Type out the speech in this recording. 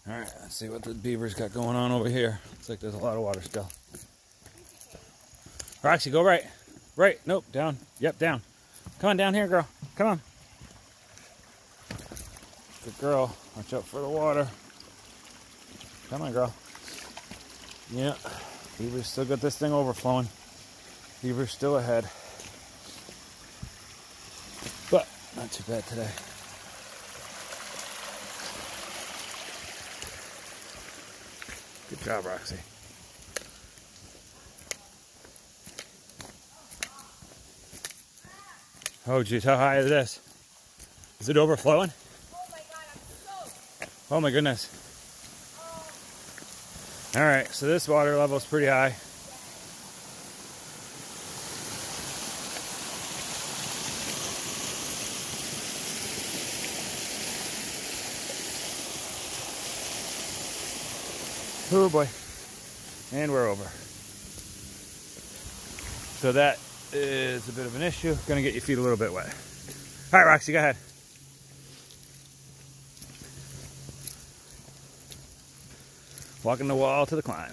All right, let's see what the beaver's got going on over here. Looks like there's a lot of water still. Roxy, go right. Right. Nope, down. Yep, down. Come on down here, girl. Come on. Good girl. Watch out for the water. Come on, girl. Yeah. Beaver's still got this thing overflowing. Beaver's still ahead. But not too bad today. Good job, Roxy. Oh, geez, how high is this? Is it overflowing? Oh my God, I'm soaked. Oh my goodness. All right, so this water level is pretty high. Oh boy. And we're over. So that is a bit of an issue. Gonna get your feet a little bit wet. All right, Roxy, go ahead. Walking the wall to the climb.